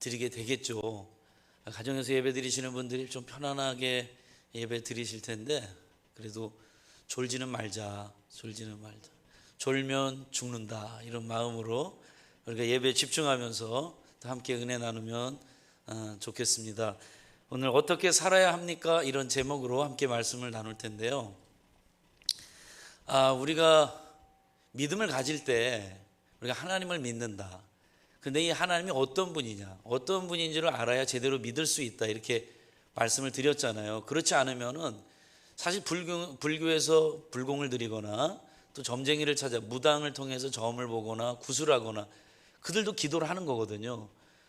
드리게 되겠죠. 가정에서 예배 드리시는 분들이 좀 편안하게 예배 드리실 텐데, 그래도 졸지는 말자. 졸면 죽는다, 이런 마음으로 우리가 예배에 집중하면서 함께 은혜 나누면 좋겠습니다. 오늘 어떻게 살아야 합니까? 이런 제목으로 함께 말씀을 나눌 텐데요. 우리가 믿음을 가질 때 우리가 하나님을 믿는다. 근데 이 하나님이 어떤 분이냐, 어떤 분인지를 알아야 제대로 믿을 수 있다, 이렇게 말씀을 드렸잖아요. 그렇지 않으면은 사실 불교에서 불공을 드리거나 또 점쟁이를 찾아 무당을 통해서 점을 보거나 구슬하거나 그들도 기도를 하는 거거든요.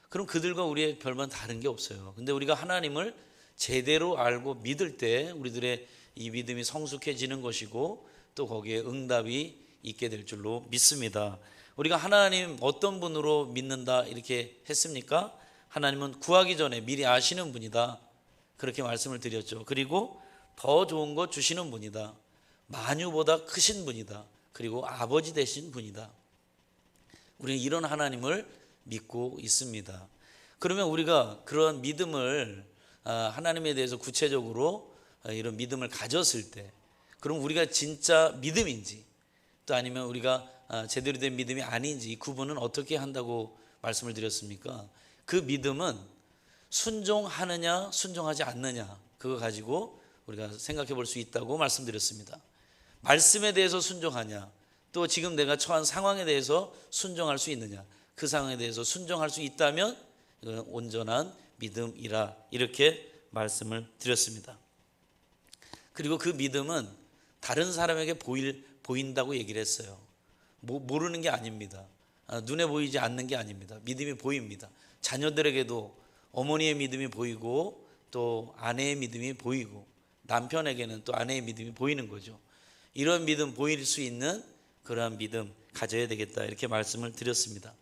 그럼 그들과 우리의 별반 다른 게 없어요. 근데 우리가 하나님을 제대로 알고 믿을 때 우리들의 이 믿음이 성숙해지는 것이고 또 거기에 응답이 있게 될 줄로 믿습니다. 우리가 하나님 어떤 분으로 믿는다 이렇게 했습니까? 하나님은 구하기 전에 미리 아시는 분이다, 그렇게 말씀을 드렸죠. 그리고 더 좋은 것 주시는 분이다, 만유보다 크신 분이다, 그리고 아버지 되신 분이다. 우리는 이런 하나님을 믿고 있습니다. 그러면 우리가 그런 믿음을 하나님에 대해서 구체적으로 이런 믿음을 가졌을 때, 그럼 우리가 진짜 믿음인지 또 아니면 우리가 제대로 된 믿음이 아닌지 이 구분은 어떻게 한다고 말씀을 드렸습니까? 그 믿음은 순종하느냐 순종하지 않느냐, 그거 가지고 우리가 생각해 볼 수 있다고 말씀드렸습니다. 말씀에 대해서 순종하냐, 또 지금 내가 처한 상황에 대해서 순종할 수 있느냐, 그 상황에 대해서 순종할 수 있다면 이건 온전한 믿음이라, 이렇게 말씀을 드렸습니다. 그리고 그 믿음은 다른 사람에게 보인다고 얘기를 했어요. 모르는 게 아닙니다. 눈에 보이지 않는 게 아닙니다. 믿음이 보입니다. 자녀들에게도 어머니의 믿음이 보이고 또 아내의 믿음이 보이고 남편에게는 또 아내의 믿음이 보이는 거죠. 이런 믿음, 보일 수 있는 그러한 믿음 가져야 되겠다, 이렇게 말씀을 드렸습니다.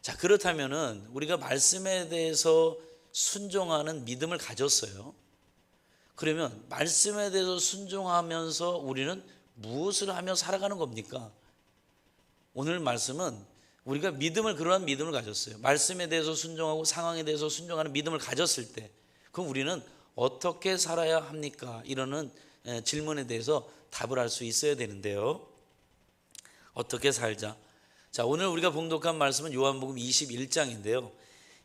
자, 그렇다면은 우리가 말씀에 대해서 순종하는 믿음을 가졌어요. 그러면 말씀에 대해서 순종하면서 우리는 무엇을 하며 살아가는 겁니까? 오늘 말씀은 우리가 그러한 믿음을 가졌어요. 말씀에 대해서 순종하고 상황에 대해서 순종하는 믿음을 가졌을 때, 그럼 우리는 어떻게 살아야 합니까? 이러는 질문에 대해서 답을 할 수 있어야 되는데요. 어떻게 살자? 자, 오늘 우리가 봉독한 말씀은 요한복음 21장인데요.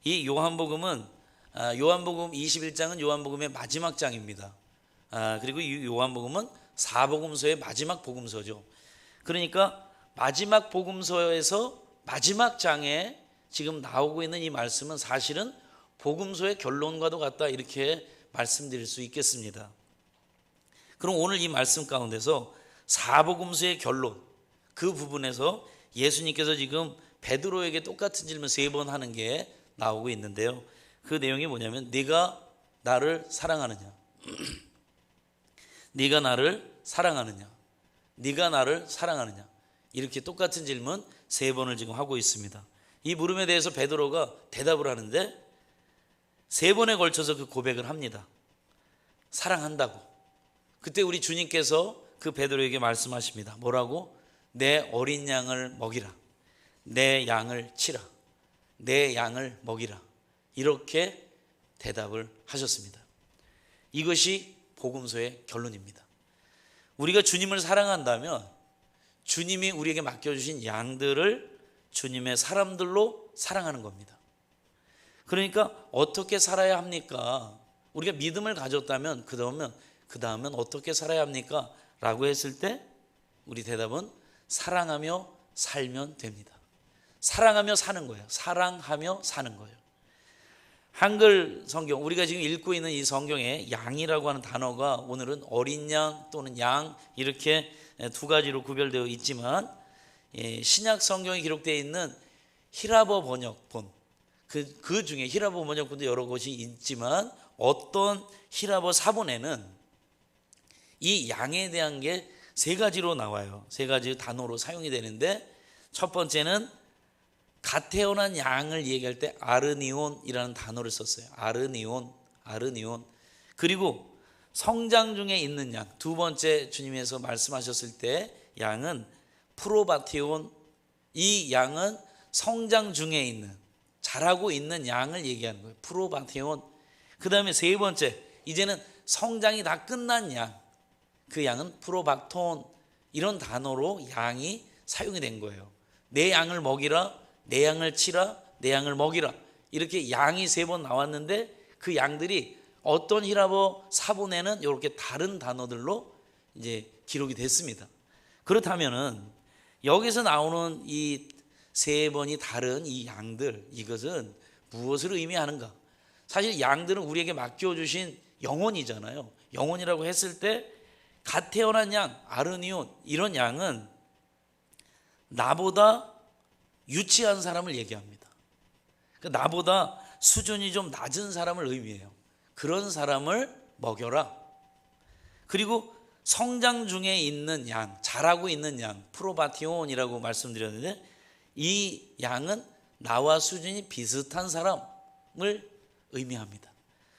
이 요한복음 21장은 요한복음의 마지막 장입니다. 그리고 이 요한복음은 사복음서의 마지막 복음서죠. 그러니까 마지막 복음서에서 마지막 장에 지금 나오고 있는 이 말씀은 사실은 복음서의 결론과도 같다, 이렇게 말씀드릴 수 있겠습니다. 그럼 오늘 이 말씀 가운데서 사복음서의 결론, 그 부분에서 예수님께서 지금 베드로에게 똑같은 질문 3번 하는 게 나오고 있는데요. 그 내용이 뭐냐면, 네가 나를 사랑하느냐, 네가 나를 사랑하느냐, 네가 나를 사랑하느냐, 이렇게 똑같은 질문 3번을 지금 하고 있습니다. 이 물음에 대해서 베드로가 대답을 하는데 3번에 걸쳐서 그 고백을 합니다. 사랑한다고. 그때 우리 주님께서 그 베드로에게 말씀하십니다. 뭐라고? 내 어린 양을 먹이라, 내 양을 치라, 내 양을 먹이라, 이렇게 대답을 하셨습니다. 이것이 복음서의 결론입니다. 우리가 주님을 사랑한다면 주님이 우리에게 맡겨주신 양들을 주님의 사람들로 사랑하는 겁니다. 그러니까 어떻게 살아야 합니까? 우리가 믿음을 가졌다면 그 다음은 어떻게 살아야 합니까? 라고 했을 때 우리 대답은 사랑하며 살면 됩니다. 사랑하며 사는 거예요. 사랑하며 사는 거예요. 한글 성경, 우리가 지금 읽고 있는 이 성경에 양이라고 하는 단어가 오늘은 어린 양 또는 양, 이렇게 2가지로 구별되어 있지만 신약 성경에 기록되어 있는 히라보 번역본, 그 중에 히라보 번역본도 여러 곳이 있지만 어떤 히라보 사본에는 이 양에 대한 게 3가지로 나와요. 3가지 단어로 사용이 되는데, 첫 번째는 갓 태어난 양을 얘기할 때 아르니온이라는 단어를 썼어요. 아르니온. 그리고 성장 중에 있는 양, 2번째 주님께서 말씀하셨을 때 양은 프로바티온, 이 양은 성장 중에 있는, 자라고 있는 양을 얘기하는 거예요. 프로바테온. 그 다음에 세 번째, 이제는 성장이 다 끝난 양, 그 양은 프로박톤. 이런 단어로 양이 사용이 된 거예요. 내 양을 먹이라, 내 양을 치라, 내 양을 먹이라. 이렇게 양이 세 번 나왔는데 그 양들이 어떤 히라보 사본에는 이렇게 다른 단어들로 이제 기록이 됐습니다. 그렇다면은 여기서 나오는 이 세 번이 다른 이 양들, 이것은 무엇을 의미하는가? 사실 양들은 우리에게 맡겨주신 영혼이잖아요. 영혼이라고 했을 때 갓 태어난 양, 아르니온, 이런 양은 나보다 유치한 사람을 얘기합니다. 나보다 수준이 좀 낮은 사람을 의미해요. 그런 사람을 먹여라. 그리고 성장 중에 있는 양, 자라고 있는 양, 프로바티온이라고 말씀드렸는데, 이 양은 나와 수준이 비슷한 사람을 의미합니다.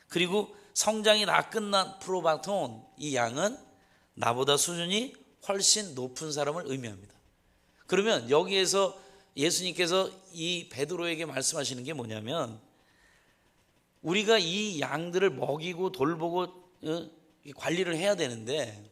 그리고 성장이 다 끝난 프로바톤, 이 양은 나보다 수준이 훨씬 높은 사람을 의미합니다. 그러면 여기에서 예수님께서 이 베드로에게 말씀하시는 게 뭐냐면, 우리가 이 양들을 먹이고 돌보고 관리를 해야 되는데,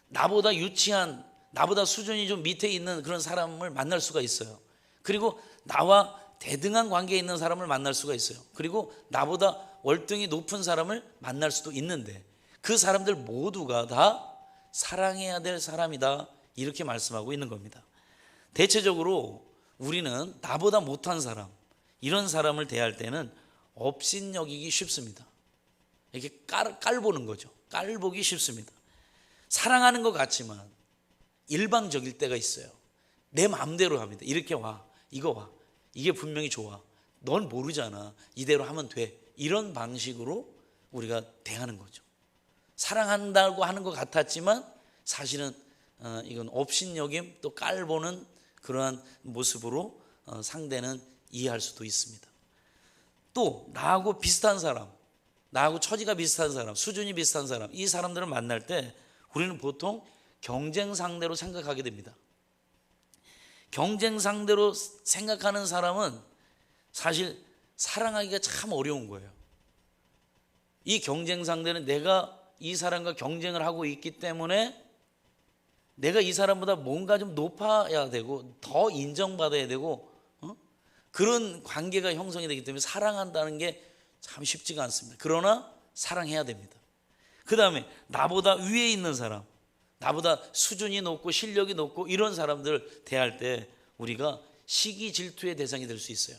나보다 유치한, 나보다 수준이 좀 밑에 있는 그런 사람을 만날 수가 있어요. 그리고 나와 대등한 관계에 있는 사람을 만날 수가 있어요. 그리고 나보다 월등히 높은 사람을 만날 수도 있는데, 그 사람들 모두가 다 사랑해야 될 사람이다, 이렇게 말씀하고 있는 겁니다. 대체적으로 우리는 나보다 못한 사람, 이런 사람을 대할 때는 업신여기기 쉽습니다. 이렇게 깔보는 거죠. 깔보기 쉽습니다. 사랑하는 것 같지만 일방적일 때가 있어요. 내 마음대로 합니다. 이렇게 와, 이거 와, 이게 분명히 좋아, 넌 모르잖아, 이대로 하면 돼, 이런 방식으로 우리가 대하는 거죠. 사랑한다고 하는 것 같았지만 사실은 이건 업신여김, 또 깔보는 그러한 모습으로 상대는 이해할 수도 있습니다. 또 나하고 비슷한 사람, 나하고 처지가 비슷한 사람, 수준이 비슷한 사람, 이 사람들을 만날 때 우리는 보통 경쟁 상대로 생각하게 됩니다. 경쟁 상대로 생각하는 사람은 사실 사랑하기가 참 어려운 거예요. 이 경쟁 상대는 내가 이 사람과 경쟁을 하고 있기 때문에 내가 이 사람보다 뭔가 좀 높아야 되고 더 인정받아야 되고 그런 관계가 형성이 되기 때문에 사랑한다는 게 참 쉽지가 않습니다. 그러나 사랑해야 됩니다. 그 다음에 나보다 위에 있는 사람, 나보다 수준이 높고 실력이 높고 이런 사람들 대할 때 우리가 시기 질투의 대상이 될 수 있어요.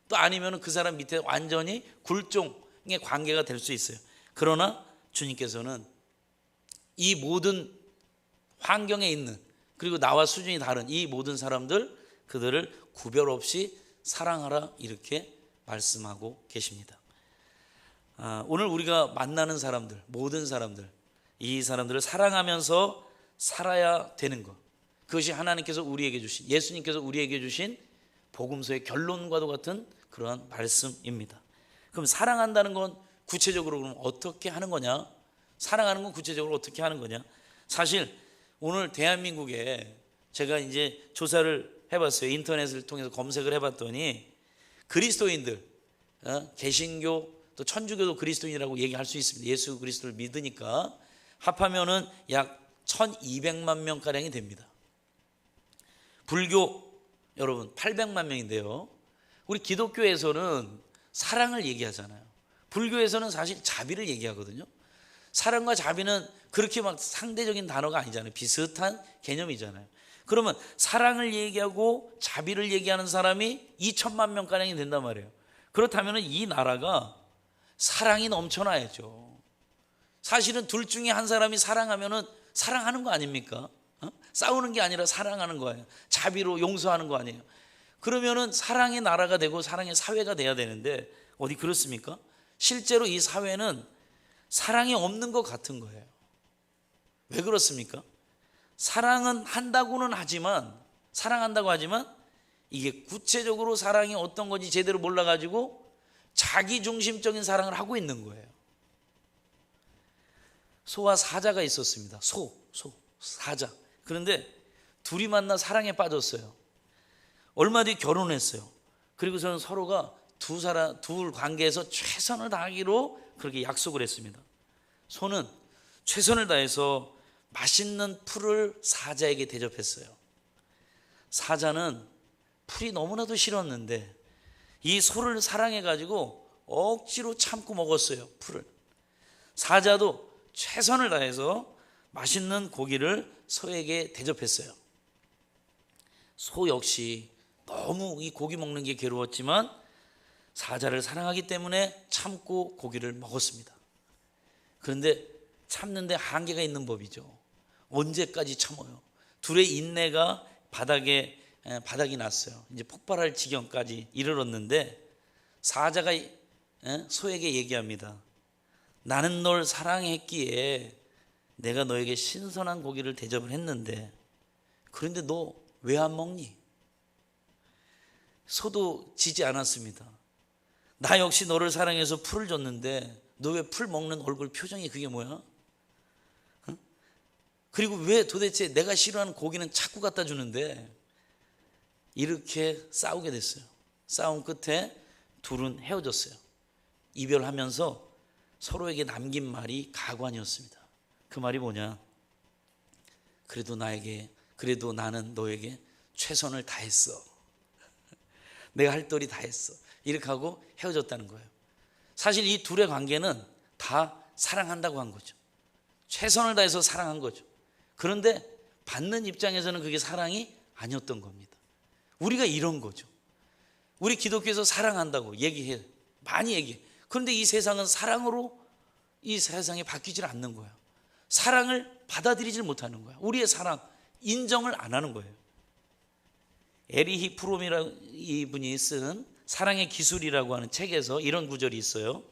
또 아니면 그 사람 밑에 완전히 굴종의 관계가 될 수 있어요. 그러나 주님께서는 이 모든 환경에 있는, 그리고 나와 수준이 다른 이 모든 사람들, 그들을 구별 없이 사랑하라, 이렇게 말씀하고 계십니다. 오늘 우리가 만나는 사람들, 모든 사람들, 이 사람들을 사랑하면서 살아야 되는 것, 그것이 하나님께서 우리에게 주신, 예수님께서 우리에게 주신 복음서의 결론과도 같은 그러한 말씀입니다. 그럼 사랑한다는 건 구체적으로 그럼 어떻게 하는 거냐? 사랑하는 건 구체적으로 어떻게 하는 거냐? 사실 오늘 대한민국에 제가 이제 조사를 해봤어요. 인터넷을 통해서 검색을 해봤더니 그리스도인들, 개신교 또 천주교도 그리스도인이라고 얘기할 수 있습니다. 예수 그리스도를 믿으니까 합하면은 약 1200만 명가량이 됩니다. 불교 여러분 800만 명인데요. 우리 기독교에서는 사랑을 얘기하잖아요. 불교에서는 사실 자비를 얘기하거든요. 사랑과 자비는 그렇게 막 상대적인 단어가 아니잖아요. 비슷한 개념이잖아요. 그러면 사랑을 얘기하고 자비를 얘기하는 사람이 2천만 명가량이 된단 말이에요. 그렇다면 이 나라가 사랑이 넘쳐나야죠. 사실은 둘 중에 한 사람이 사랑하면은 사랑하는 거 아닙니까? 싸우는 게 아니라 사랑하는 거예요. 자비로 용서하는 거 아니에요. 그러면은 사랑의 나라가 되고 사랑의 사회가 돼야 되는데 어디 그렇습니까? 실제로 이 사회는 사랑이 없는 것 같은 거예요. 왜 그렇습니까? 사랑은 한다고는 하지만, 사랑한다고 하지만 이게 구체적으로 사랑이 어떤 건지 제대로 몰라가지고 자기중심적인 사랑을 하고 있는 거예요. 소와 사자가 있었습니다. 사자. 그런데 둘이 만나 사랑에 빠졌어요. 얼마 뒤 결혼했어요. 그리고서는 서로가 둘 관계에서 최선을 다하기로 그렇게 약속을 했습니다. 소는 최선을 다해서 맛있는 풀을 사자에게 대접했어요. 사자는 풀이 너무나도 싫었는데 이 소를 사랑해가지고 억지로 참고 먹었어요, 풀을. 사자도 최선을 다해서 맛있는 고기를 소에게 대접했어요. 소 역시 너무 이 고기 먹는 게 괴로웠지만 사자를 사랑하기 때문에 참고 고기를 먹었습니다. 그런데 참는데 한계가 있는 법이죠. 언제까지 참아요? 둘의 인내가 바닥이 났어요. 이제 폭발할 지경까지 이르렀는데 사자가 소에게 얘기합니다. 나는 널 사랑했기에 내가 너에게 신선한 고기를 대접을 했는데 그런데 너 왜 안 먹니? 소도 지지 않았습니다. 나 역시 너를 사랑해서 풀을 줬는데 너 왜 풀 먹는 얼굴 표정이 그게 뭐야? 응? 그리고 왜 도대체 내가 싫어하는 고기는 자꾸 갖다 주는데? 이렇게 싸우게 됐어요. 싸움 끝에 둘은 헤어졌어요. 이별하면서 서로에게 남긴 말이 가관이었습니다. 그 말이 뭐냐? 그래도 나는 너에게 최선을 다했어. 내가 할 도리 다 했어. 이렇게 하고 헤어졌다는 거예요. 사실 이 둘의 관계는 다 사랑한다고 한 거죠. 최선을 다해서 사랑한 거죠. 그런데 받는 입장에서는 그게 사랑이 아니었던 겁니다. 우리가 이런 거죠. 우리 기독교에서 사랑한다고 얘기해. 많이 얘기해. 그런데 이 세상은 사랑으로 이 세상에 바뀌질 않는 거예요. 사랑을 받아들이질 못하는 거예요. 우리의 사랑 인정을 안 하는 거예요. 에리히 프롬이라는 이분이 쓴 사랑의 기술이라고 하는 책에서 이런 구절이 있어요.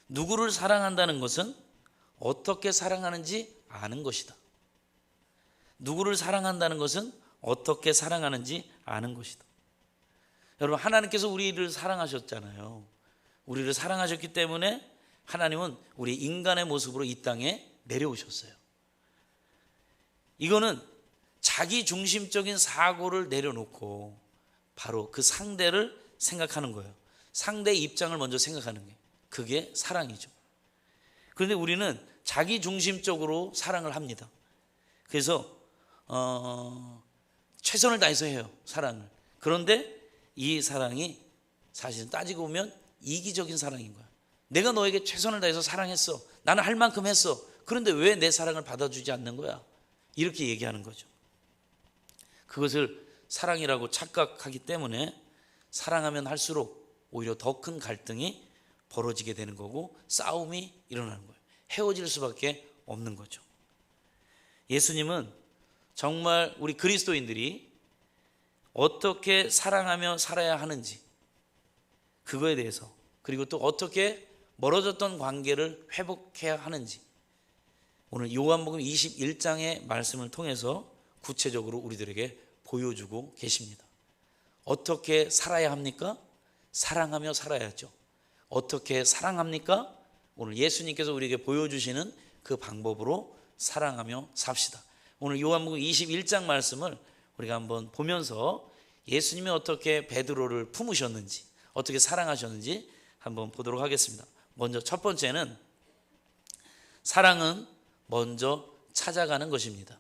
누구를 사랑한다는 것은 어떻게 사랑하는지 아는 것이다. 누구를 사랑한다는 것은 어떻게 사랑하는지 아는 것이다. 여러분, 하나님께서 우리를 사랑하셨잖아요. 우리를 사랑하셨기 때문에 하나님은 우리 인간의 모습으로 이 땅에 내려오셨어요. 이거는 자기 중심적인 사고를 내려놓고 바로 그 상대를 생각하는 거예요. 상대의 입장을 먼저 생각하는 게 그게 사랑이죠. 그런데 우리는 자기 중심적으로 사랑을 합니다. 그래서 최선을 다해서 해요, 사랑을. 그런데 이 사랑이 사실은 따지고 보면 이기적인 사랑인 거야. 내가 너에게 최선을 다해서 사랑했어. 나는 할 만큼 했어. 그런데 왜 내 사랑을 받아주지 않는 거야? 이렇게 얘기하는 거죠. 그것을 사랑이라고 착각하기 때문에 사랑하면 할수록 오히려 더 큰 갈등이 벌어지게 되는 거고 싸움이 일어나는 거예요. 헤어질 수밖에 없는 거죠. 예수님은 정말 우리 그리스도인들이 어떻게 사랑하며 살아야 하는지 그거에 대해서, 그리고 또 어떻게 멀어졌던 관계를 회복해야 하는지 오늘 요한복음 21장의 말씀을 통해서 구체적으로 우리들에게 보여주고 계십니다. 어떻게 살아야 합니까? 사랑하며 살아야죠. 어떻게 사랑합니까? 오늘 예수님께서 우리에게 보여주시는 그 방법으로 사랑하며 삽시다. 오늘 요한복음 21장 말씀을 우리가 한번 보면서 예수님이 어떻게 베드로를 품으셨는지, 어떻게 사랑하셨는지 한번 보도록 하겠습니다. 먼저 첫 번째는 사랑은 먼저 찾아가는 것입니다.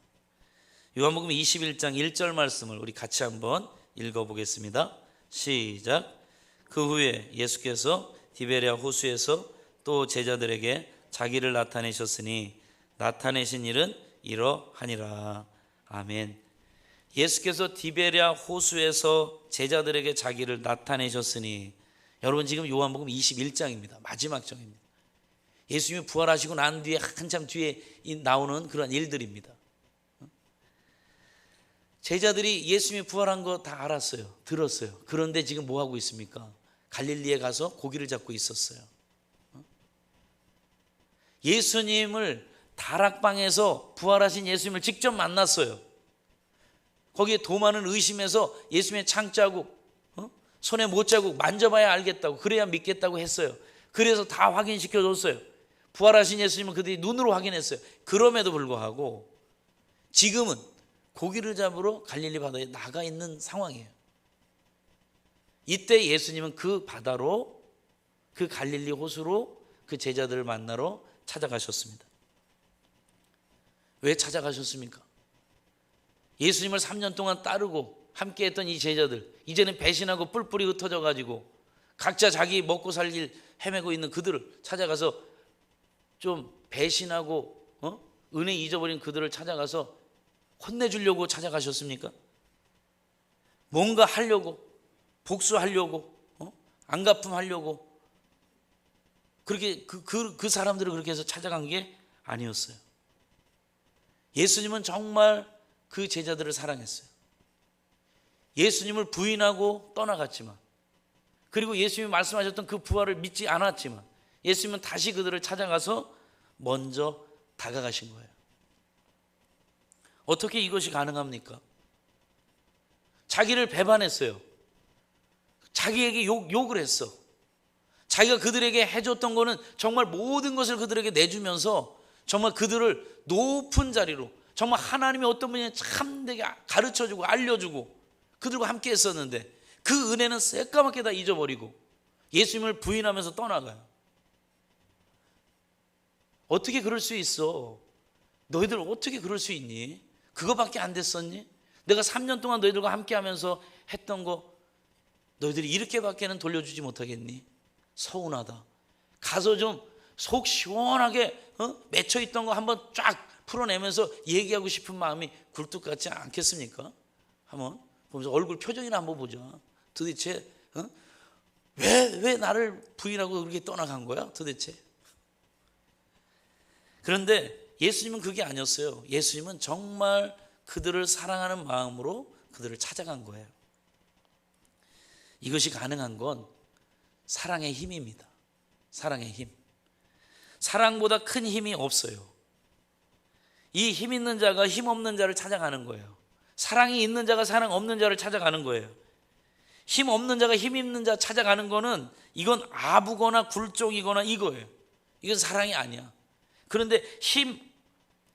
요한복음 21장 1절 말씀을 우리 같이 한번 읽어보겠습니다. 시작. 그 후에 예수께서 디베랴 호수에서 또 제자들에게 자기를 나타내셨으니 나타내신 일은 이러하니라. 아멘. 예수께서 디베랴 호수에서 제자들에게 자기를 나타내셨으니, 여러분 지금 요한복음 21장입니다. 마지막 장입니다. 예수님이 부활하시고 난 뒤에 한참 뒤에 나오는 그런 일들입니다. 제자들이 예수님이 부활한 거 다 알았어요. 들었어요. 그런데 지금 뭐 하고 있습니까? 갈릴리에 가서 고기를 잡고 있었어요. 예수님을 다락방에서 부활하신 예수님을 직접 만났어요. 거기에 도마는 의심해서 예수님의 창자국, 손에 못자국 만져봐야 알겠다고, 그래야 믿겠다고 했어요. 그래서 다 확인시켜줬어요. 부활하신 예수님은 그들이 눈으로 확인했어요. 그럼에도 불구하고 지금은 고기를 잡으러 갈릴리 바다에 나가 있는 상황이에요. 이때 예수님은 그 바다로, 그 갈릴리 호수로 그 제자들을 만나러 찾아가셨습니다. 왜 찾아가셨습니까? 예수님을 3년 동안 따르고 함께했던 이 제자들, 이제는 배신하고 뿔뿔이 흩어져 가지고 각자 자기 먹고 살 길 헤매고 있는 그들을 찾아가서, 좀 배신하고 은혜 잊어버린 그들을 찾아가서 혼내주려고 찾아가셨습니까? 뭔가 하려고, 복수하려고, 안갚음하려고, 그렇게 그 사람들을 그렇게 해서 찾아간 게 아니었어요. 예수님은 정말 그 제자들을 사랑했어요. 예수님을 부인하고 떠나갔지만, 그리고 예수님이 말씀하셨던 그 부활을 믿지 않았지만, 예수님은 다시 그들을 찾아가서 먼저 다가가신 거예요. 어떻게 이것이 가능합니까? 자기를 배반했어요. 자기에게 욕을 했어. 자기가 그들에게 해줬던 거는 정말 모든 것을 그들에게 내주면서 정말 그들을 높은 자리로, 정말 하나님이 어떤 분이 참되게 가르쳐주고 알려주고 그들과 함께 했었는데, 그 은혜는 새까맣게 다 잊어버리고 예수님을 부인하면서 떠나가요. 어떻게 그럴 수 있어? 너희들 어떻게 그럴 수 있니? 그거밖에 안 됐었니? 내가 3년 동안 너희들과 함께 하면서 했던 거 너희들이 이렇게밖에는 돌려주지 못하겠니? 서운하다. 가서 좀 속 시원하게 맺혀있던 거 한번 쫙 풀어내면서 얘기하고 싶은 마음이 굴뚝 같지 않겠습니까? 한번 보면서 얼굴 표정이나 한번 보자. 도대체 왜 나를 부인하고 그렇게 떠나간 거야 도대체? 그런데 예수님은 그게 아니었어요. 예수님은 정말 그들을 사랑하는 마음으로 그들을 찾아간 거예요. 이것이 가능한 건 사랑의 힘입니다. 사랑의 힘. 사랑보다 큰 힘이 없어요. 이 힘 있는 자가 힘 없는 자를 찾아가는 거예요. 사랑이 있는 자가 사랑 없는 자를 찾아가는 거예요. 힘 없는 자가 힘 있는 자 찾아가는 거는 이건 아부거나 굴종이거나 이거예요. 이건 사랑이 아니야. 그런데 힘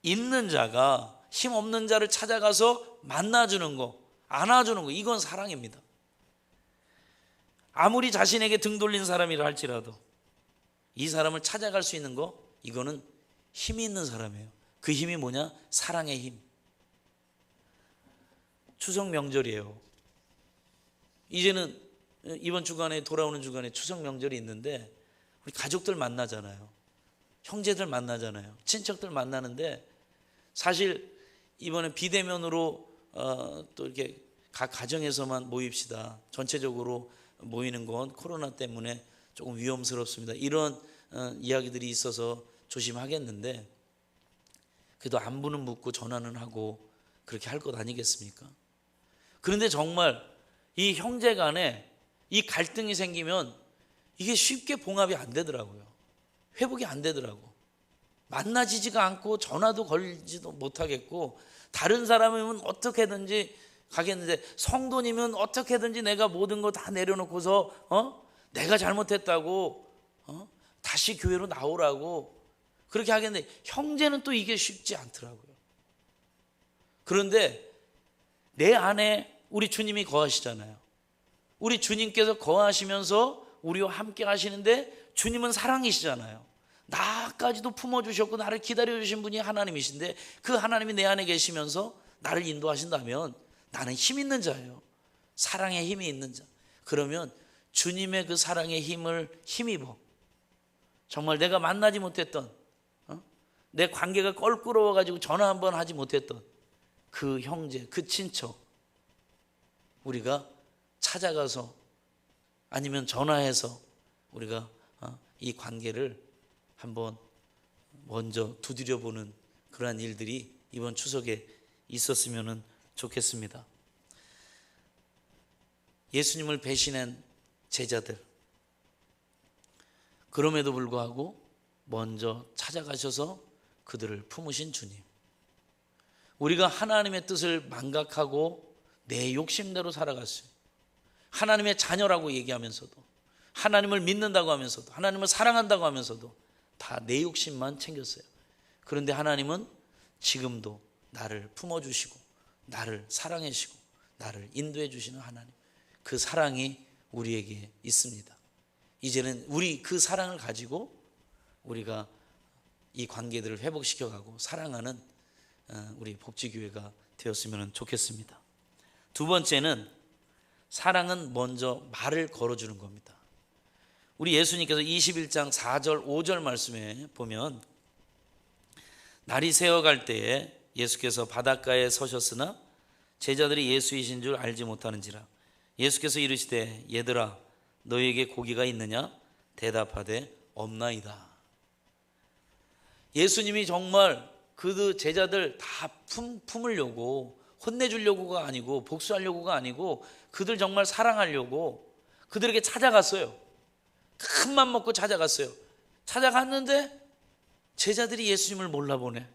있는 자가 힘 없는 자를 찾아가서 만나주는 거, 안아주는 거, 이건 사랑입니다. 아무리 자신에게 등 돌린 사람이라 할지라도 이 사람을 찾아갈 수 있는 거, 이거는 힘이 있는 사람이에요. 그 힘이 뭐냐? 사랑의 힘. 추석 명절이에요. 이제는 이번 주간에, 돌아오는 주간에 추석 명절이 있는데 우리 가족들 만나잖아요. 형제들 만나잖아요. 친척들 만나는데, 사실 이번에 비대면으로 또 이렇게 각 가정에서만 모입시다, 전체적으로 모이는 건 코로나 때문에 조금 위험스럽습니다, 이런 이야기들이 있어서 조심하겠는데, 그래도 안부는 묻고 전화는 하고 그렇게 할 것 아니겠습니까? 그런데 정말 이 형제 간에 이 갈등이 생기면 이게 쉽게 봉합이 안 되더라고요. 회복이 안 되더라고. 만나지지가 않고 전화도 걸지도 못하겠고, 다른 사람이면 어떻게든지 가겠는데, 성도님은 어떻게든지 내가 모든 거 다 내려놓고서 내가 잘못했다고 다시 교회로 나오라고 그렇게 하겠는데, 형제는 또 이게 쉽지 않더라고요. 그런데 내 안에 우리 주님이 거하시잖아요. 우리 주님께서 거하시면서 우리와 함께 하시는데, 주님은 사랑이시잖아요. 나까지도 품어주셨고 나를 기다려주신 분이 하나님이신데, 그 하나님이 내 안에 계시면서 나를 인도하신다면 나는 힘 있는 자예요. 사랑의 힘이 있는 자. 그러면 주님의 그 사랑의 힘을 힘입어 정말 내가 만나지 못했던, 내 관계가 껄끄러워가지고 전화 한번 하지 못했던 그 형제, 그 친척, 우리가 찾아가서 아니면 전화해서 우리가 이 관계를 한번 먼저 두드려보는 그러한 일들이 이번 추석에 있었으면 좋겠습니다. 예수님을 배신한 제자들, 그럼에도 불구하고 먼저 찾아가셔서 그들을 품으신 주님. 우리가 하나님의 뜻을 망각하고 내 욕심대로 살아갔어요. 하나님의 자녀라고 얘기하면서도, 하나님을 믿는다고 하면서도, 하나님을 사랑한다고 하면서도 다 내 욕심만 챙겼어요. 그런데 하나님은 지금도 나를 품어주시고 나를 사랑해주시고 나를 인도해 주시는 하나님, 그 사랑이 우리에게 있습니다. 이제는 우리 그 사랑을 가지고 우리가 이 관계들을 회복시켜가고 사랑하는 우리 복지교회가 되었으면 좋겠습니다. 두 번째는 사랑은 먼저 말을 걸어주는 겁니다. 우리 예수님께서 21장 4절 5절 말씀에 보면 날이 새어갈 때에 예수께서 바닷가에 서셨으나 제자들이 예수이신 줄 알지 못하는지라 예수께서 이르시되 얘들아 너희에게 고기가 있느냐 대답하되 없나이다. 예수님이 정말 그 제자들 다 품으려고 혼내주려고가 아니고 복수하려고가 아니고 그들 정말 사랑하려고 그들에게 찾아갔어요. 큰 맘 먹고 찾아갔어요. 찾아갔는데 제자들이 예수님을 몰라보네.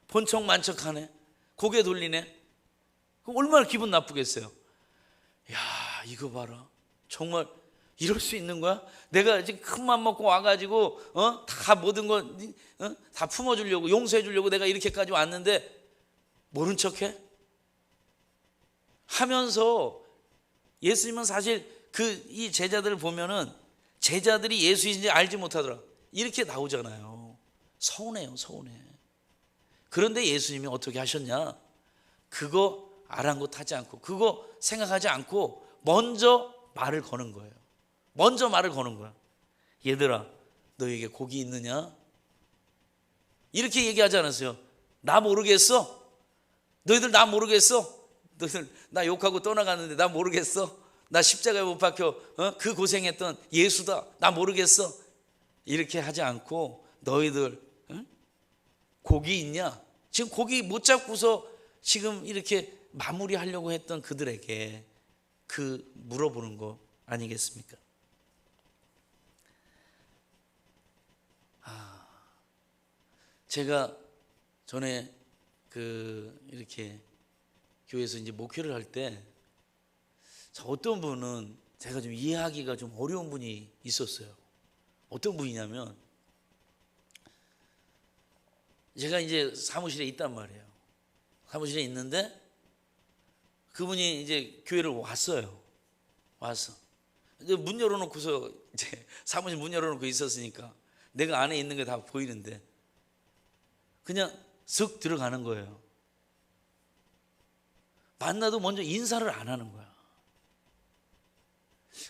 본척 만척하네. 고개 돌리네. 그럼 얼마나 기분 나쁘겠어요. 야, 이거 봐라. 정말 이럴 수 있는 거야? 내가 지금 큰 맘 먹고 와가지고 다 모든 거 다 품어주려고 용서해주려고 내가 이렇게까지 왔는데 모른 척해? 하면서 예수님은 사실 이 제자들을 보면은 제자들이 예수인지 알지 못하더라. 이렇게 나오잖아요. 서운해요, 서운해. 그런데 예수님이 어떻게 하셨냐? 그거 아랑곳하지 않고 그거 생각하지 않고 먼저 말을 거는 거예요. 먼저 말을 거는 거야. 얘들아, 너에게 고기 있느냐? 이렇게 얘기하지 않았어요. 나 모르겠어? 너희들 나 모르겠어? 너희들 나 욕하고 떠나갔는데 나 모르겠어? 나 십자가에 못 박혀 그 고생했던 예수다. 나 모르겠어? 이렇게 하지 않고 너희들 고기 있냐? 지금 고기 못 잡고서 지금 이렇게 마무리하려고 했던 그들에게 물어보는 거 아니겠습니까? 제가 전에 이렇게 교회에서 이제 목회를 할 때 어떤 분은 제가 좀 이해하기가 좀 어려운 분이 있었어요. 어떤 분이냐면 제가 이제 사무실에 있단 말이에요. 사무실에 있는데 그분이 이제 교회를 왔어요. 와서 이제 문 열어놓고서 이제 사무실 문 열어놓고 있었으니까 내가 안에 있는 게 다 보이는데 그냥 쓱 들어가는 거예요. 만나도 먼저 인사를 안 하는 거야.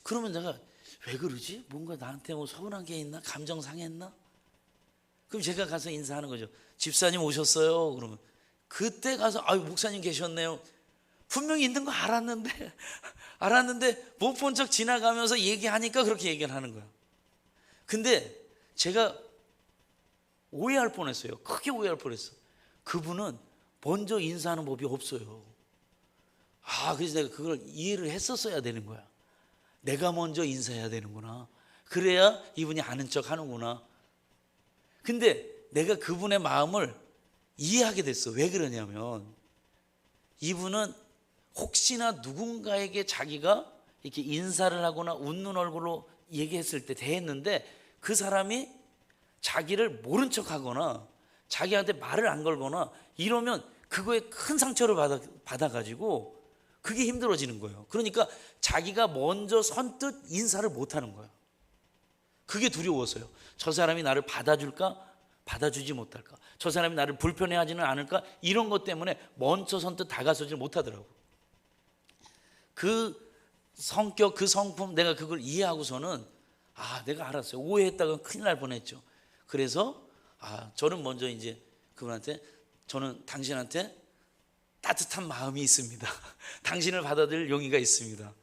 그러면 내가 왜 그러지? 뭔가 나한테 뭐 서운한 게 있나? 감정 상했나? 그럼 제가 가서 인사하는 거죠. 집사님 오셨어요? 그러면 그때 가서 아유 목사님 계셨네요. 분명히 있는 거 알았는데 못 본 척 지나가면서 얘기하니까 그렇게 얘기를 하는 거야. 근데 제가 오해할 뻔했어요. 크게 오해할 뻔했어. 그분은 먼저 인사하는 법이 없어요. 그래서 내가 그걸 이해를 했었어야 되는 거야. 내가 먼저 인사해야 되는구나. 그래야 이분이 아는 척 하는구나. 근데 내가 그분의 마음을 이해하게 됐어. 왜 그러냐면 이분은 혹시나 누군가에게 자기가 이렇게 인사를 하거나 웃는 얼굴로 얘기했을 때 대했는데 그 사람이 자기를 모른 척하거나 자기한테 말을 안 걸거나 이러면 그거에 큰 상처를 받아가지고 그게 힘들어지는 거예요. 그러니까 자기가 먼저 선뜻 인사를 못하는 거예요. 그게 두려웠어요. 저 사람이 나를 받아줄까? 받아주지 못할까? 저 사람이 나를 불편해하지는 않을까? 이런 것 때문에 먼저 선뜻 다가서지 못하더라고. 그 성격, 그 성품 내가 그걸 이해하고서는 내가 알았어요. 오해했다가 큰일 날 뻔했죠. 그래서 저는 먼저 이제 그분한테 저는 당신한테 따뜻한 마음이 있습니다. 당신을 받아들일 용의가 있습니다.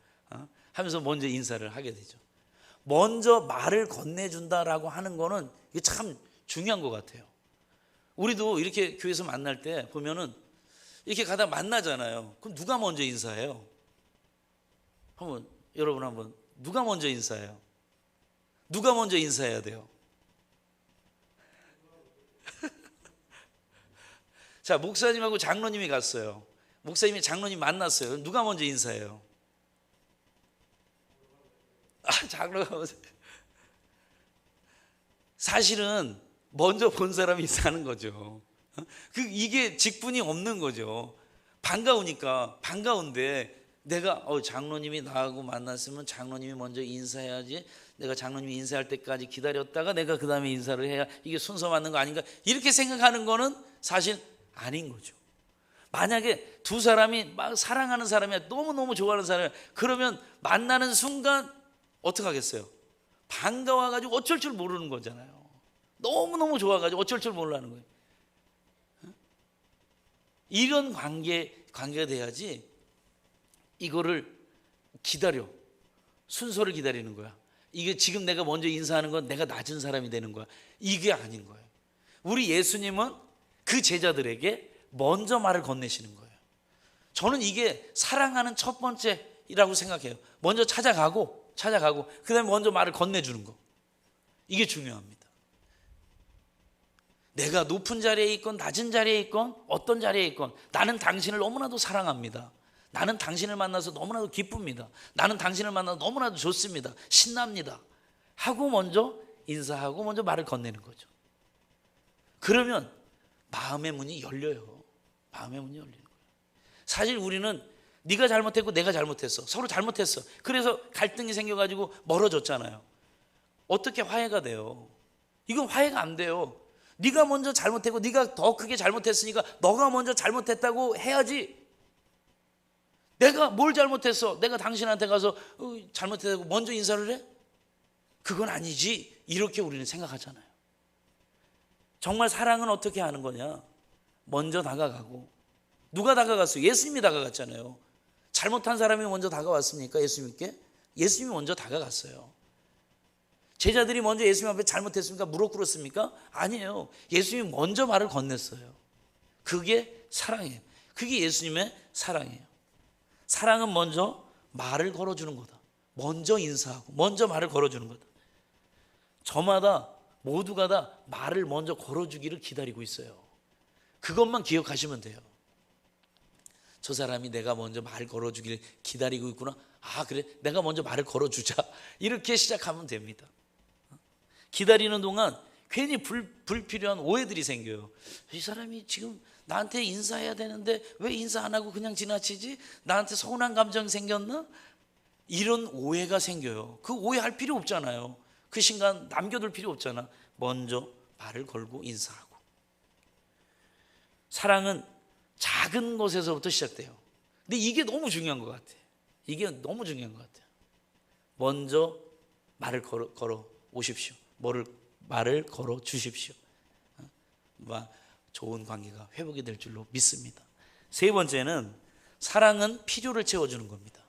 하면서 먼저 인사를 하게 되죠. 먼저 말을 건네준다라고 하는 거는 이게 참 중요한 것 같아요. 우리도 이렇게 교회에서 만날 때 보면은 이렇게 가다 만나잖아요. 그럼 누가 먼저 인사해요? 여러분 한번 누가 먼저 인사해요? 누가 먼저 인사해야 돼요? 자, 목사님하고 장로님이 갔어요. 목사님이 장로님 만났어요. 누가 먼저 인사해요? 장로가 먼저. 사실은 먼저 본 사람이 인사하는 거죠. 이게 직분이 없는 거죠. 반가우니까 반가운데 내가 장로님이 나하고 만났으면 장로님이 먼저 인사해야지, 내가 장로님이 인사할 때까지 기다렸다가 내가 그 다음에 인사를 해야 이게 순서 맞는 거 아닌가, 이렇게 생각하는 거는 사실 아닌 거죠. 만약에 두 사람이 막 사랑하는 사람이야, 너무너무 좋아하는 사람이야, 그러면 만나는 순간 어떻게 하겠어요? 반가워가지고 어쩔 줄 모르는 거잖아요. 너무너무 좋아가지고 어쩔 줄 모르는 거예요. 이런 관계가 돼야지. 이거를 기다려, 순서를 기다리는 거야. 이게 지금 내가 먼저 인사하는 건 내가 낮은 사람이 되는 거야. 이게 아닌 거예요. 우리 예수님은 그 제자들에게 먼저 말을 건네시는 거예요. 저는 이게 사랑하는 첫 번째이라고 생각해요. 먼저 찾아가고 그 다음에 먼저 말을 건네주는 거, 이게 중요합니다. 내가 높은 자리에 있건 낮은 자리에 있건 어떤 자리에 있건 나는 당신을 너무나도 사랑합니다. 나는 당신을 만나서 너무나도 기쁩니다. 나는 당신을 만나서 너무나도 좋습니다. 신납니다 하고 먼저 인사하고 먼저 말을 건네는 거죠. 그러면 마음의 문이 열려요. 마음의 문이 열리는 거예요. 사실 우리는 네가 잘못했고 내가 잘못했어, 서로 잘못했어, 그래서 갈등이 생겨가지고 멀어졌잖아요. 어떻게 화해가 돼요? 이건 화해가 안 돼요. 네가 먼저 잘못했고 네가 더 크게 잘못했으니까 너가 먼저 잘못했다고 해야지. 내가 뭘 잘못했어? 내가 당신한테 가서 잘못했다고 먼저 인사를 해? 그건 아니지. 이렇게 우리는 생각하잖아요. 정말 사랑은 어떻게 하는 거냐? 먼저 다가가고. 누가 다가갔어요? 예수님이 다가갔잖아요. 잘못한 사람이 먼저 다가왔습니까? 예수님께? 예수님이 먼저 다가갔어요. 제자들이 먼저 예수님 앞에 잘못했습니까? 무릎 꿇었습니까? 아니에요. 예수님이 먼저 말을 건넸어요. 그게 사랑이에요. 그게 예수님의 사랑이에요. 사랑은 먼저 말을 걸어주는 거다. 먼저 인사하고 먼저 말을 걸어주는 거다. 저마다 모두가 다 말을 먼저 걸어주기를 기다리고 있어요. 그것만 기억하시면 돼요. 저 사람이 내가 먼저 말 걸어주기를 기다리고 있구나. 아, 그래, 내가 먼저 말을 걸어주자. 이렇게 시작하면 됩니다. 기다리는 동안 괜히 불필요한 오해들이 생겨요. 이 사람이 지금 나한테 인사해야 되는데 왜 인사 안 하고 그냥 지나치지? 나한테 서운한 감정 생겼나? 이런 오해가 생겨요. 그 오해할 필요 없잖아요. 그 순간 남겨둘 필요 없잖아. 먼저 말을 걸고 인사하고. 사랑은 작은 것에서부터 시작돼요. 근데 이게 너무 중요한 것 같아요. 이게 너무 중요한 것 같아요. 먼저 말을 걸어 오십시오. 말을 걸어 주십시오. 좋은 관계가 회복이 될 줄로 믿습니다. 세 번째는 사랑은 필요를 채워주는 겁니다.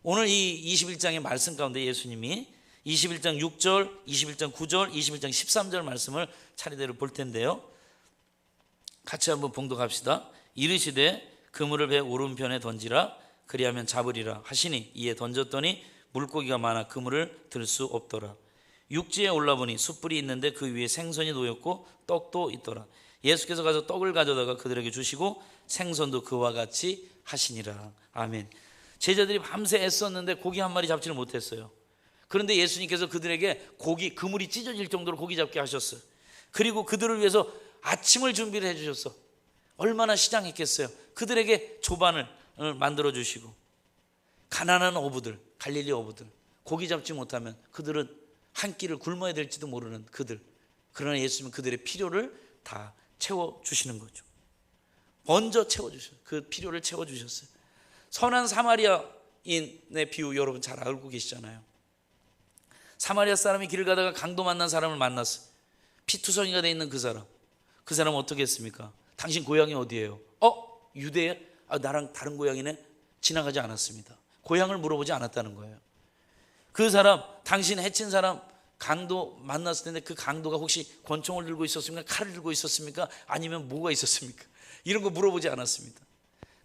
오늘 이 21장의 말씀 가운데 예수님이 21장 6절, 21장 9절, 21장 13절 말씀을 차례대로 볼 텐데요. 같이 한번 봉독합시다. 이르시되 그물을 배 오른편에 던지라, 그리하면 잡으리라 하시니 이에 던졌더니 물고기가 많아 그물을 들 수 없더라. 육지에 올라보니 숯불이 있는데 그 위에 생선이 놓였고 떡도 있더라. 예수께서 가서 떡을 가져다가 그들에게 주시고 생선도 그와 같이 하시니라. 아멘. 제자들이 밤새 애썼는데 고기 한 마리 잡지를 못했어요. 그런데 예수님께서 그들에게 그물이 찢어질 정도로 고기 잡게 하셨어요. 그리고 그들을 위해서 아침을 준비를 해주셨어. 얼마나 시장했겠어요. 그들에게 조반을 만들어 주시고, 가난한 어부들, 갈릴리 어부들, 고기 잡지 못하면 그들은 한 끼를 굶어야 될지도 모르는 그들, 그러나 예수님은 그들의 필요를 다 채워주시는 거죠. 먼저 채워주셨어요. 그 필요를 채워주셨어요. 선한 사마리아인의 비유 여러분 잘 알고 계시잖아요. 사마리아 사람이 길을 가다가 강도 만난 사람을 만났어요. 피투성이가 돼 있는 그 사람은 어떻게 했습니까? 당신 고향이 어디예요? 유대야? 나랑 다른 고향이네? 지나가지 않았습니다. 고향을 물어보지 않았다는 거예요. 그 사람, 당신 해친 사람 강도 만났을 텐데 그 강도가 혹시 권총을 들고 있었습니까? 칼을 들고 있었습니까? 아니면 뭐가 있었습니까? 이런 거 물어보지 않았습니다.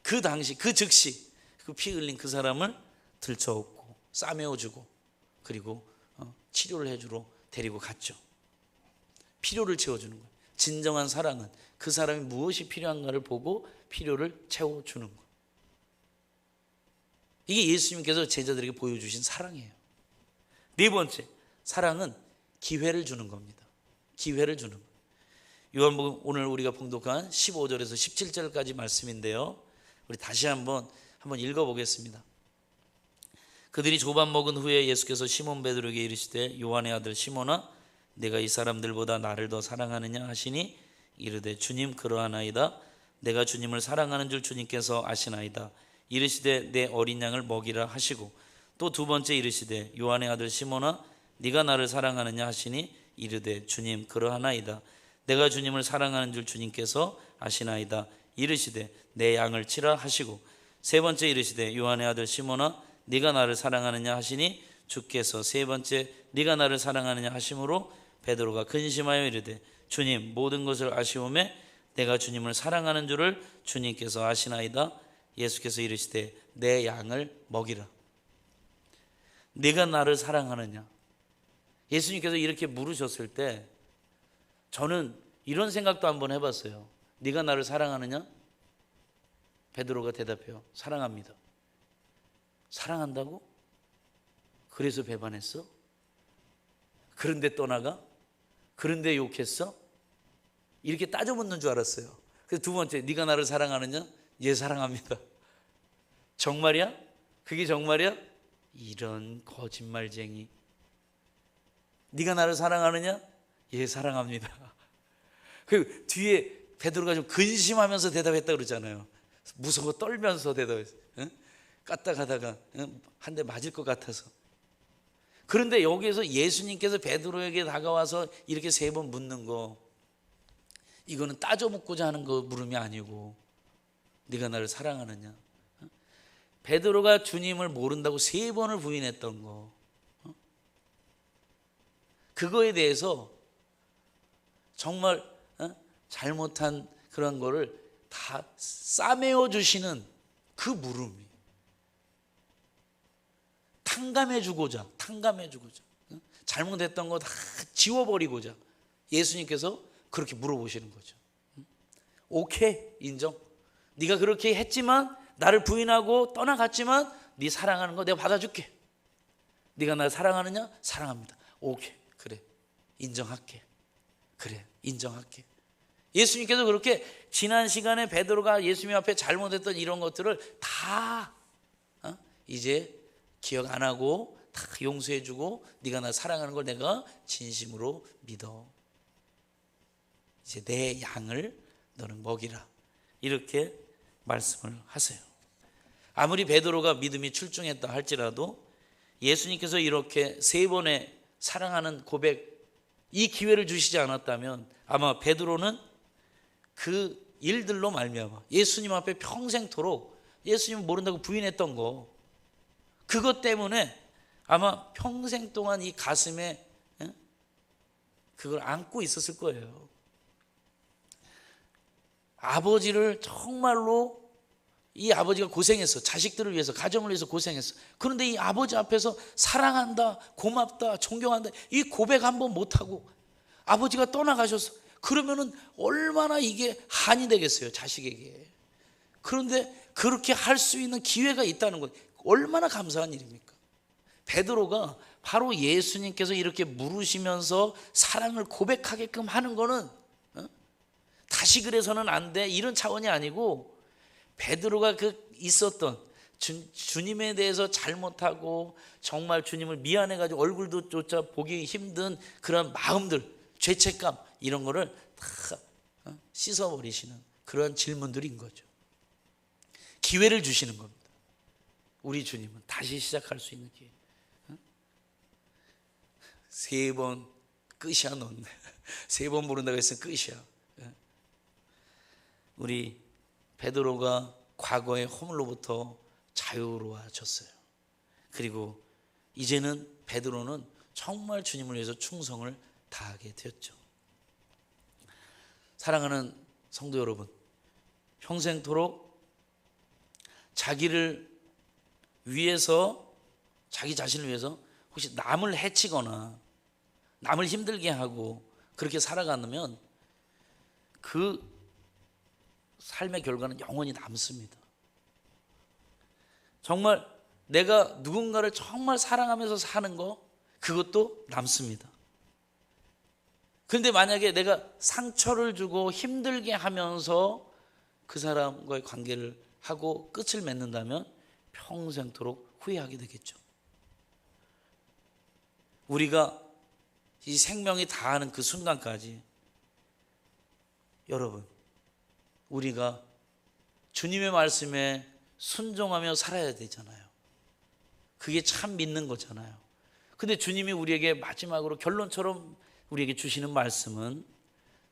그 당시, 그 즉시 그 피 흘린 그 사람을 들쳐업고 싸매어주고 그리고 치료를 해주러 데리고 갔죠. 필요를 채워주는 거예요. 진정한 사랑은 그 사람이 무엇이 필요한가를 보고 필요를 채워주는 거예요. 이게 예수님께서 제자들에게 보여주신 사랑이에요. 네 번째, 사랑은 기회를 주는 겁니다. 기회를 주는 거예요. 요한복음 오늘 우리가 봉독한 15절에서 17절까지 말씀인데요. 우리 다시 한번 읽어보겠습니다. 그들이 조반 먹은 후에 예수께서 시몬 베드로에게 이르시되 요한의 아들 시몬아 내가 이 사람들보다 나를 더 사랑하느냐 하시니 이르되 주님 그러하나이다. 내가 주님을 사랑하는 줄 주님께서 아시나이다. 이르시되 내 어린 양을 먹이라 하시고 또 두 번째 이르시되 요한의 아들 시몬아 네가 나를 사랑하느냐 하시니 이르되 주님 그러하나이다. 내가 주님을 사랑하는 줄 주님께서 아시나이다. 이르시되 내 양을 치라 하시고 세 번째 이르시되 요한의 아들 시몬아 네가 나를 사랑하느냐 하시니 주께서 세 번째 네가 나를 사랑하느냐 하심으로 베드로가 근심하여 이르되 주님 모든 것을 아시오매 내가 주님을 사랑하는 줄을 주님께서 아시나이다. 예수께서 이르시되 내 양을 먹이라. 네가 나를 사랑하느냐. 예수님께서 이렇게 물으셨을 때 저는 이런 생각도 한번 해봤어요. 네가 나를 사랑하느냐? 베드로가 대답해요. 사랑합니다. 사랑한다고? 그래서 배반했어? 그런데 떠나가? 그런데 욕했어? 이렇게 따져 묻는 줄 알았어요. 그래서 두 번째, 네가 나를 사랑하느냐? 예, 사랑합니다. 정말이야? 그게 정말이야? 이런 거짓말쟁이. 네가 나를 사랑하느냐? 예, 사랑합니다. 그 뒤에 베드로가 좀 근심하면서 대답했다 그러잖아요. 무서워 떨면서 대답했어요. 응? 까딱하다가 한 대 맞을 것 같아서. 그런데 여기에서 예수님께서 베드로에게 다가와서 이렇게 세 번 묻는 거, 이거는 따져 묻고자 하는 거 물음이 아니고 네가 나를 사랑하느냐. 베드로가 주님을 모른다고 세 번을 부인했던 거, 그거에 대해서 정말 잘못한 그런 거를 다 싸매어 주시는 그 물음이 탕감해 주고자 잘못했던 거 다 지워버리고자 예수님께서 그렇게 물어보시는 거죠. 오케이, 인정. 네가 그렇게 했지만, 나를 부인하고 떠나갔지만 네 사랑하는 거 내가 받아줄게. 네가 나를 사랑하느냐? 사랑합니다. 오케이, 그래, 인정할게. 그래, 인정할게. 예수님께서 그렇게 지난 시간에 베드로가 예수님 앞에 잘못했던 이런 것들을 다 이제 기억 안 하고 다 용서해주고 네가 나 사랑하는 걸 내가 진심으로 믿어. 이제 내 양을 너는 먹이라. 이렇게 말씀을 하세요. 아무리 베드로가 믿음이 출중했다 할지라도 예수님께서 이렇게 세 번의 사랑하는 고백, 이 기회를 주시지 않았다면 아마 베드로는 그 일들로 말미암아 예수님 앞에 평생토록 예수님 모른다고 부인했던 거, 그것 때문에 아마 평생 동안 이 가슴에 그걸 안고 있었을 거예요. 아버지를 정말로, 이 아버지가 고생했어. 자식들을 위해서, 가정을 위해서 고생했어. 그런데 이 아버지 앞에서 사랑한다, 고맙다, 존경한다, 이 고백 한번 못하고 아버지가 떠나가셨어. 그러면은 얼마나 이게 한이 되겠어요, 자식에게. 그런데 그렇게 할 수 있는 기회가 있다는 것, 얼마나 감사한 일입니까? 베드로가 바로 예수님께서 이렇게 물으시면서 사랑을 고백하게끔 하는 거는 다시 그래서는 안 돼, 이런 차원이 아니고, 베드로가 그 있었던 주님에 대해서 잘못하고 정말 주님을 미안해가지고 얼굴도 조차 보기 힘든 그런 마음들, 죄책감, 이런 거를 다 씻어버리시는 그런 질문들인 거죠. 기회를 주시는 겁니다. 우리 주님은 다시 시작할 수 있는 기회. 세 번 끝이야, 넌. 세 번 모른다고 했으면 끝이야. 우리 베드로가 과거의 허물로부터 자유로워졌어요. 그리고 이제는 베드로는 정말 주님을 위해서 충성을 다하게 되었죠. 사랑하는 성도 여러분, 평생토록 자기를 위해서, 자기 자신을 위해서 혹시 남을 해치거나 남을 힘들게 하고 그렇게 살아가면 그 삶의 결과는 영원히 남습니다. 정말 내가 누군가를 정말 사랑하면서 사는 거, 그것도 남습니다. 그런데 만약에 내가 상처를 주고 힘들게 하면서 그 사람과의 관계를 하고 끝을 맺는다면 평생토록 후회하게 되겠죠. 우리가 이 생명이 다하는 그 순간까지 여러분, 우리가 주님의 말씀에 순종하며 살아야 되잖아요. 그게 참 믿는 거잖아요. 근데 주님이 우리에게 마지막으로 결론처럼 우리에게 주시는 말씀은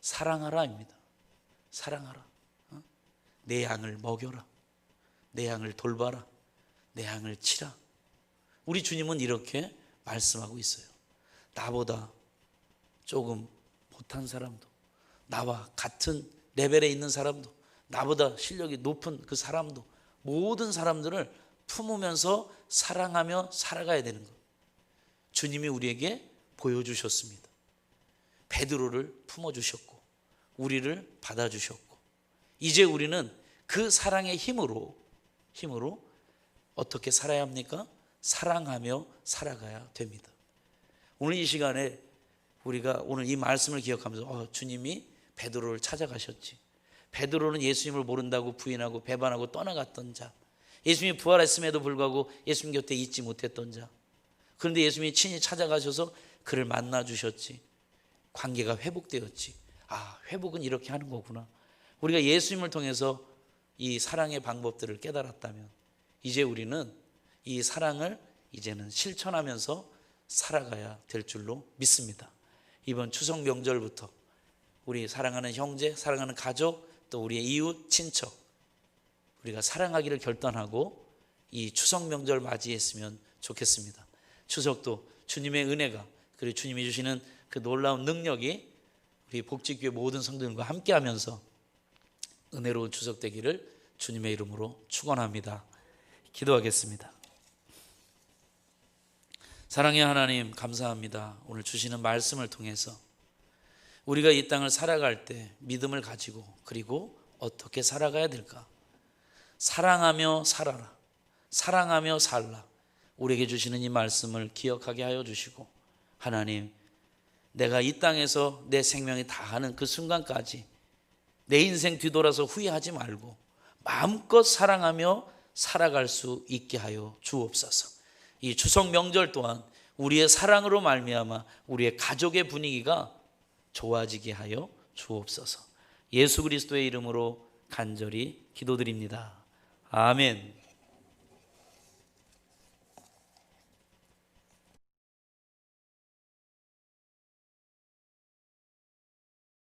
사랑하라입니다. 사랑하라. 내 양을 먹여라. 내 양을 돌봐라. 내 양을 치라. 우리 주님은 이렇게 말씀하고 있어요. 나보다 조금 못한 사람도, 나와 같은 레벨에 있는 사람도, 나보다 실력이 높은 그 사람도, 모든 사람들을 품으면서 사랑하며 살아가야 되는 것, 주님이 우리에게 보여주셨습니다. 베드로를 품어주셨고 우리를 받아주셨고, 이제 우리는 그 사랑의 힘으로 어떻게 살아야 합니까? 사랑하며 살아가야 됩니다. 오늘 이 시간에 우리가 오늘 이 말씀을 기억하면서 주님이 베드로를 찾아가셨지. 베드로는 예수님을 모른다고 부인하고 배반하고 떠나갔던 자, 예수님이 부활했음에도 불구하고 예수님 곁에 있지 못했던 자, 그런데 예수님이 친히 찾아가셔서 그를 만나 주셨지. 관계가 회복되었지. 회복은 이렇게 하는 거구나. 우리가 예수님을 통해서 이 사랑의 방법들을 깨달았다면 이제 우리는 이 사랑을 이제는 실천하면서 살아가야 될 줄로 믿습니다. 이번 추석 명절부터 우리 사랑하는 형제, 사랑하는 가족, 또 우리의 이웃, 친척, 우리가 사랑하기를 결단하고 이 추석 명절 맞이했으면 좋겠습니다. 추석도 주님의 은혜가, 그리고 주님이 주시는 그 놀라운 능력이 우리 복지교회 모든 성도들과 함께하면서 은혜로운 추석 되기를 주님의 이름으로 축원합니다. 기도하겠습니다. 사랑의 하나님, 감사합니다. 오늘 주시는 말씀을 통해서 우리가 이 땅을 살아갈 때 믿음을 가지고, 그리고 어떻게 살아가야 될까? 사랑하며 살아라. 사랑하며 살라. 우리에게 주시는 이 말씀을 기억하게 하여 주시고, 하나님, 내가 이 땅에서 내 생명이 다하는 그 순간까지 내 인생 뒤돌아서 후회하지 말고 마음껏 사랑하며 살아갈 수 있게 하여 주옵소서. 이 추석 명절 또한 우리의 사랑으로 말미암아 우리의 가족의 분위기가 좋아지게 하여 주옵소서. 예수 그리스도의 이름으로 간절히 기도드립니다. 아멘.